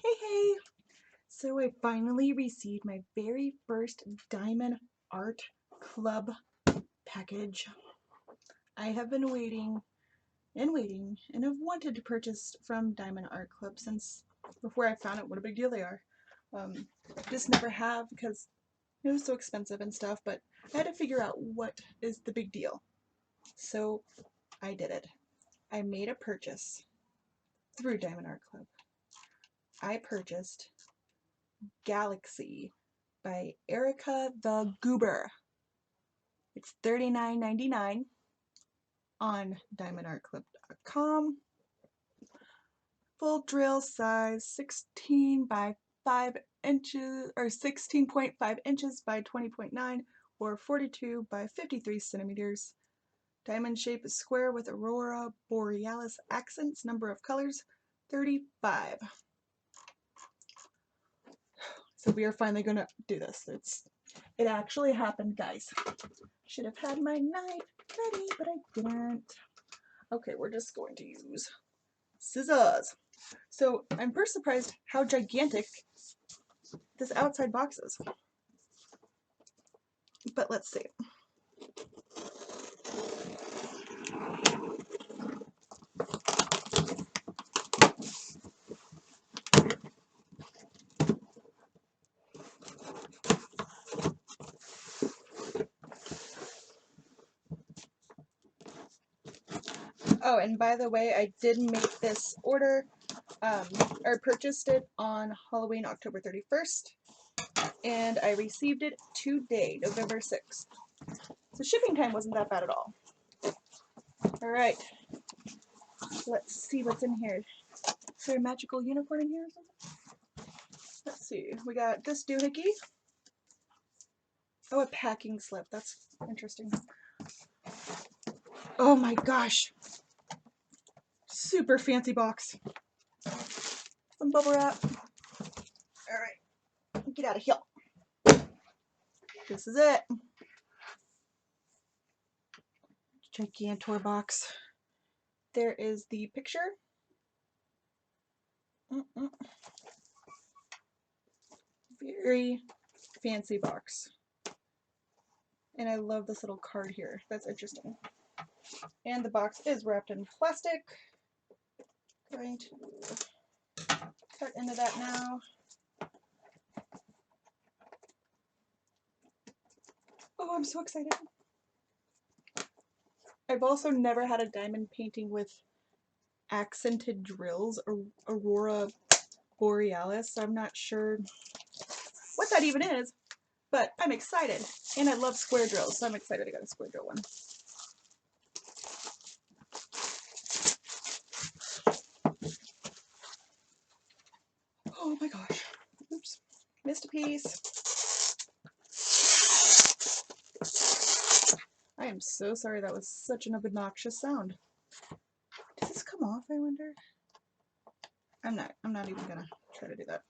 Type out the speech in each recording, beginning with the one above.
Hey! So I finally received my very first Diamond Art Club package. I have been waiting and have wanted to purchase from Diamond Art Club since before I found out what a big deal they are. Just never have because it was so expensive and stuff, but I had to figure out what is the big deal. So I did it. I made a purchase through Diamond Art Club. I purchased Galaxy by Erikathegoober. It's $39.99 on diamondartclub.com. Full drill size 16 by 5 inches or 16.5 inches by 20.9 or 42 by 53 centimeters. Diamond shape is square with Aurora Borealis accents. Number of colors 35. So we are finally going to do this. It actually happened, guys. Should have had my knife ready, but I didn't. Okay, we're just going to use scissors. So I'm first surprised how gigantic this outside box is. But let's see. Oh, and by the way, I did make this order, or purchased it on Halloween, October 31st, and I received it today, November 6th. So shipping time wasn't that bad at all. Alright, let's see what's in here. Is there a magical unicorn in here or something? Let's see, we got this doohickey. Oh, a packing slip, that's interesting. Oh my gosh! Super fancy box. Some bubble wrap. Alright, get out of here. This is it. Gigantor box. There is the picture. Very fancy box. And I love this little card here. That's interesting. And the box is wrapped in plastic. Going to cut into that now. Oh, I'm so excited. I've also never had a diamond painting with accented drills or Aurora Borealis, so I'm not sure what that even is, but I'm excited. And I love square drills, so I'm excited I got a square drill one. Oh my gosh. Oops. Missed a piece. I am so sorry, that was such an obnoxious sound. Does this come off, I wonder? I'm not even gonna try to do that.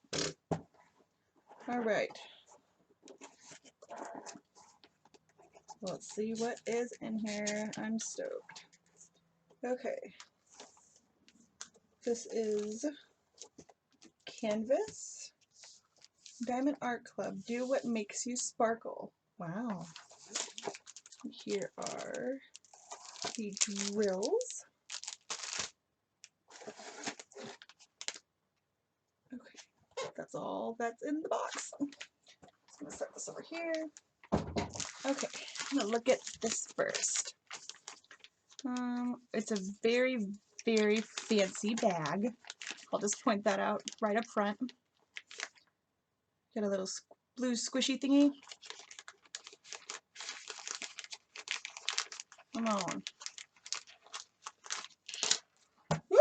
Alright. Let's see what is in here. I'm stoked. Okay. This is canvas. Diamond Art Club. Do what makes you sparkle. Wow. Here are the drills. Okay. That's all that's in the box. Just gonna set this over here. Okay. I'm gonna look at this first. It's a very, very fancy bag. I'll just point that out right up front. Got a little blue squishy thingy. Come on. Woo!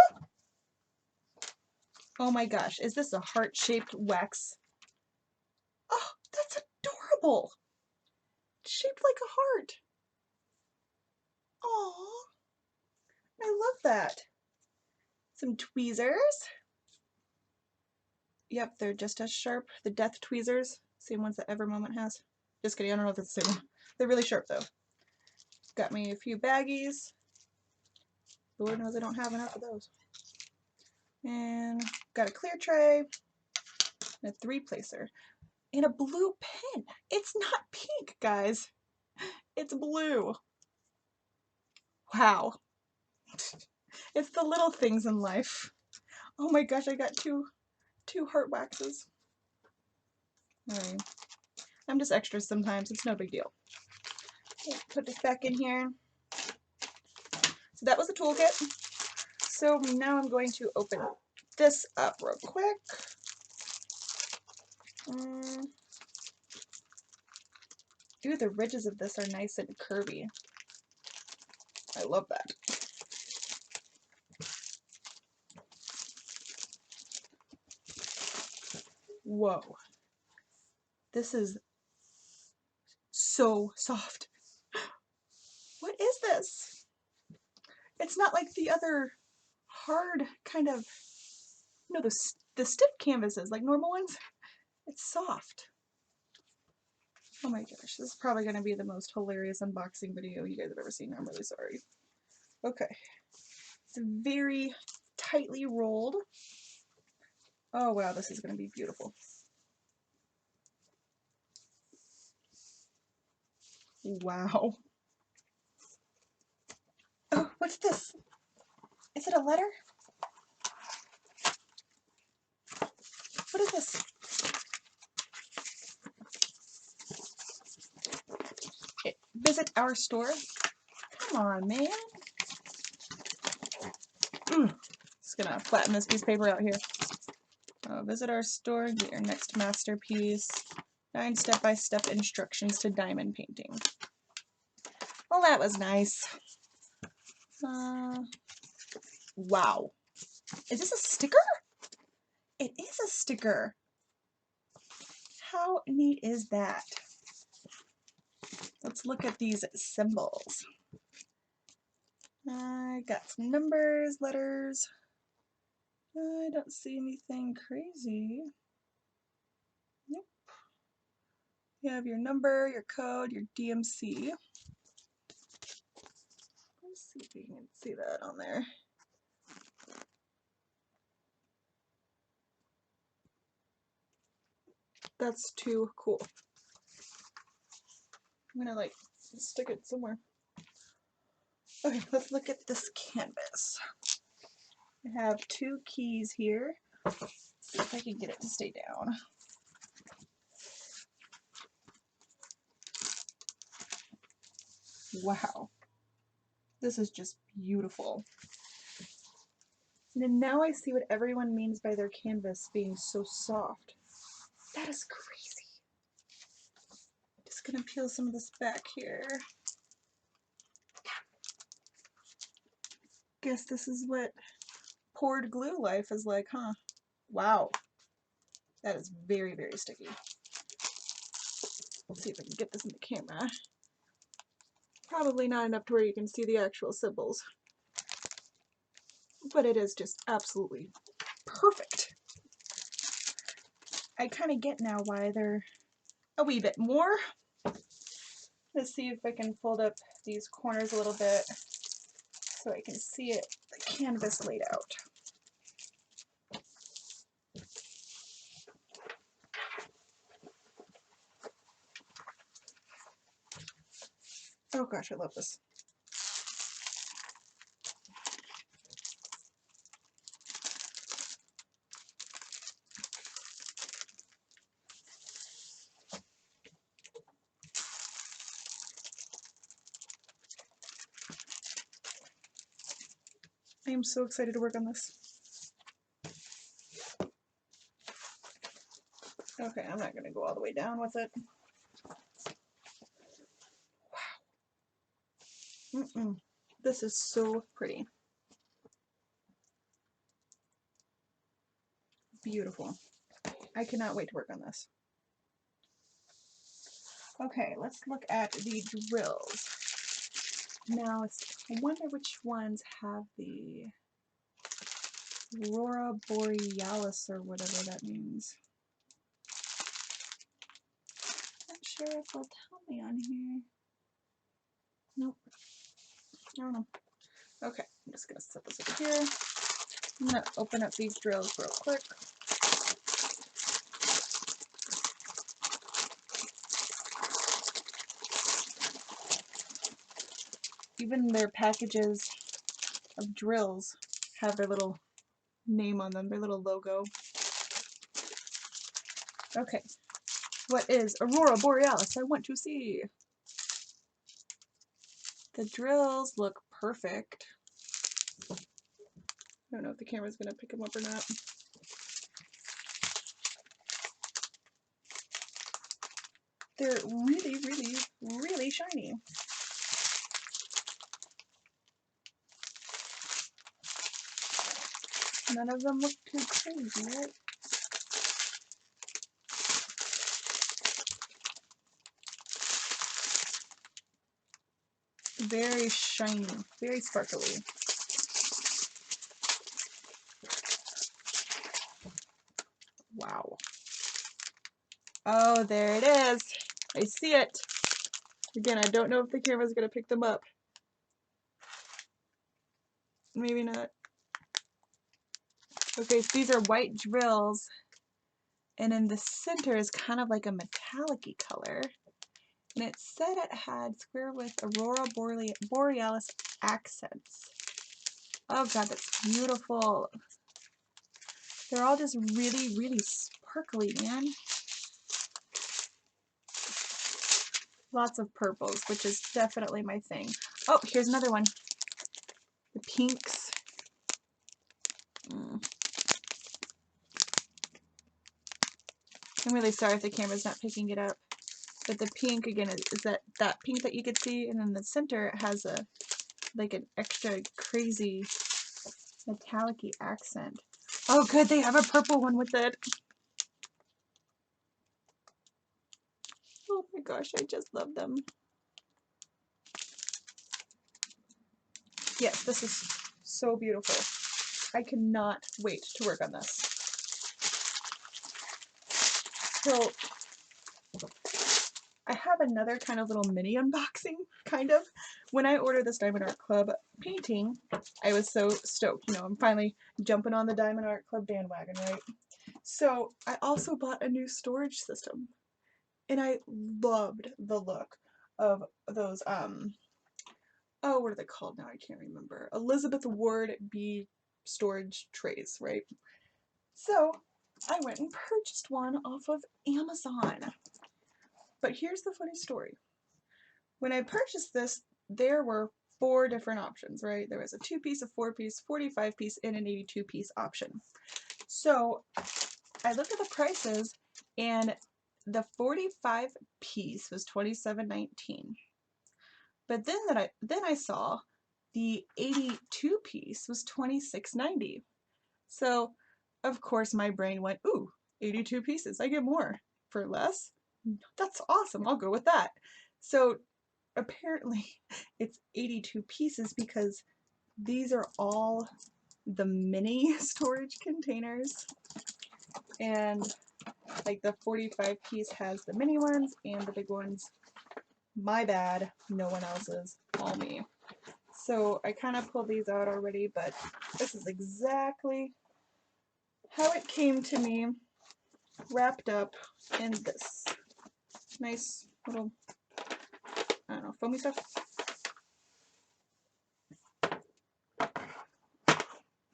Oh my gosh, is this a heart-shaped wax? Oh, that's adorable! It's shaped like a heart. Aww. I love that. Some tweezers. Yep, they're just as sharp. The death tweezers. Same ones that Evermoment has. Just kidding, I don't know if it's the same one. They're really sharp though. Got me a few baggies. Lord knows I don't have enough of those. And got a clear tray. and a 3-placer, and a blue pen. It's not pink, guys. It's blue. Wow. It's the little things in life. Oh my gosh, I got two heart waxes. Alright. I'm just extra sometimes. It's no big deal. Okay, put this back in here. So that was the toolkit. So now I'm going to open this up real quick. Ooh, the ridges of this are nice and curvy. I love that. Whoa. This is so soft. What is this? It's not like the other hard kind of, you know, the stiff canvases, like normal ones. It's soft. Oh my gosh, this is probably going to be the most hilarious unboxing video you guys have ever seen. I'm really sorry. Okay. It's very tightly rolled. Oh wow, this is going to be beautiful. Wow. Oh, what's this? Is it a letter? What is this? Visit our store. Come on, man. Just gonna flatten this piece of paper out here. Visit our store, get your next masterpiece. 9 step-by-step instructions to diamond painting. Well, that was nice. Wow. Is this a sticker? It is a sticker. How neat is that? Let's look at these symbols. I got some numbers, letters. I don't see anything crazy. Nope. You have your number, your code, your DMC. Let's see if you can see that on there. That's too cool. I'm gonna like stick it somewhere. Okay, let's look at this canvas. I have 2 keys here. Let's see if I can get it to stay down. Wow. This is just beautiful. And then now I see what everyone means by their canvas being so soft. That is crazy. Just gonna peel some of this back here. Guess this is what poured glue life is like, huh? Wow. That is very, very sticky. Let's see if I can get this in the camera. Probably not enough to where you can see the actual symbols. But it is just absolutely perfect. I kind of get now why they're a wee bit more. Let's see if I can fold up these corners a little bit so I can see it, the canvas laid out. Oh gosh, I love this. I am so excited to work on this. Okay, I'm not going to go all the way down with it. Wow. This is so pretty. Beautiful. I cannot wait to work on this. Okay, let's look at the drills. Now, I wonder which ones have the Aurora Borealis or whatever that means. Not sure if they'll tell me on here. Nope. I don't know. Okay, I'm just going to set this over here. I'm going to open up these drills real quick. even their packages of drills have their little name on them, their little logo. Okay, what is Aurora Borealis? I want to see. The drills look perfect. I don't know if the camera's going to pick them up or not. They're really, really, really shiny. None of them look too crazy, right? Very shiny, very sparkly. Wow. Oh, there it is. I see it. Again, I don't know if the camera's going to pick them up. Maybe not. Okay, so these are white drills, and in the center is kind of like a metallic-y color. And it said it had square with Aurora Borealis accents. Oh god, that's beautiful. They're all just really, really sparkly, man. Lots of purples, which is definitely my thing. Oh, here's another one. The pinks. I'm really sorry if the camera's not picking it up. But the pink, again, is that pink that you could see, and in the center it has a like an extra crazy metallic-y accent. Oh good, they have a purple one with it. Oh my gosh, I just love them. Yes, this is so beautiful. I cannot wait to work on this. So I have another kind of little mini unboxing, kind of. When I ordered this Diamond Art Club painting, I was so stoked. You know, I'm finally jumping on the Diamond Art Club bandwagon, right? So I also bought a new storage system, and I loved the look of those, oh, what are they called now? I can't remember. Elizabeth Ward B storage trays, right? So I went and purchased one off of Amazon. But here's the funny story. When I purchased this, there were 4 different options, right? There was a 2-piece, a 4-piece, 45-piece, and an 82-piece option. So I looked at the prices, and the 45-piece was $27.19. But then I saw the 82-piece was $26.90. So of course my brain went, ooh, 82 pieces, I get more for less. That's awesome, I'll go with that. So apparently it's 82 pieces because these are all the mini storage containers, and like the 45-piece has the mini ones and the big ones. My bad, no one else's, all me. So I kind of pulled these out already, but this is exactly how it came to me, wrapped up in this nice little, I don't know, foamy stuff.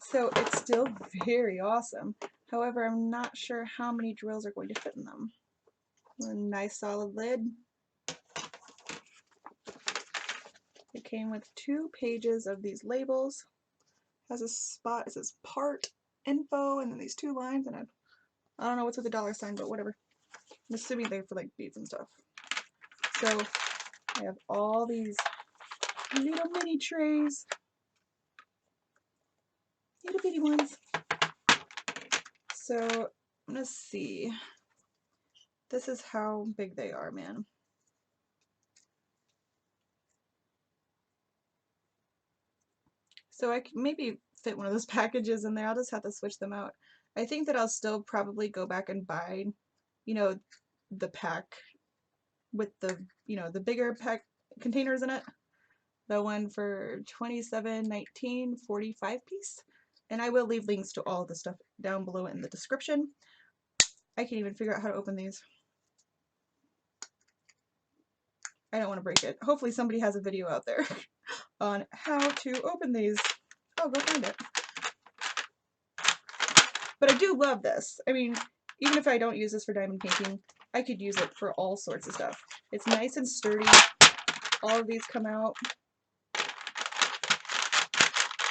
So it's still very awesome. However, I'm not sure how many drills are going to fit in them. A nice solid lid. It came with 2 pages of these labels. Has a spot, it says part info, and then these 2 lines, and I don't know what's with the dollar sign, but whatever. I'm assuming they're for like beads and stuff. So I have all these little mini trays. Little bitty ones. So let's see. This is how big they are, man. So I can maybe fit one of those packages in there. I'll just have to switch them out. I think that I'll still probably go back and buy, you know, the pack with the, you know, the bigger pack containers in it. The one for $27.19, 45-piece. And I will leave links to all the stuff down below in the description. I can't even figure out how to open these. I don't want to break it. Hopefully somebody has a video out there. on how to open these. Oh, go find it. But I do love this. I mean, even if I don't use this for diamond painting, I could use it for all sorts of stuff. It's nice and sturdy. All of these come out.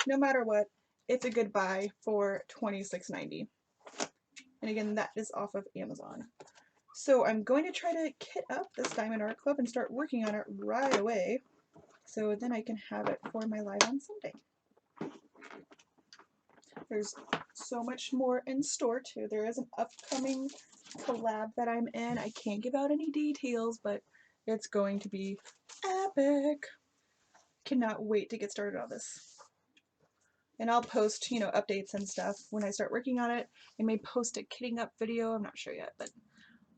No matter what, it's a good buy for $26.90. And again, that is off of Amazon. So I'm going to try to kit up this Diamond Art Club and start working on it right away, so then I can have it for my live on Sunday. There's so much more in store too. There is an upcoming collab that I'm in. I can't give out any details, but it's going to be epic. Cannot wait to get started on this. And I'll post, you know, updates and stuff when I start working on it. I may post a kitting up video. I'm not sure yet, but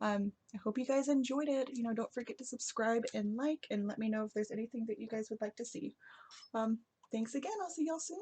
I hope you guys enjoyed it. You know, don't forget to subscribe and like, and let me know if there's anything that you guys would like to see. Thanks again. I'll see y'all soon.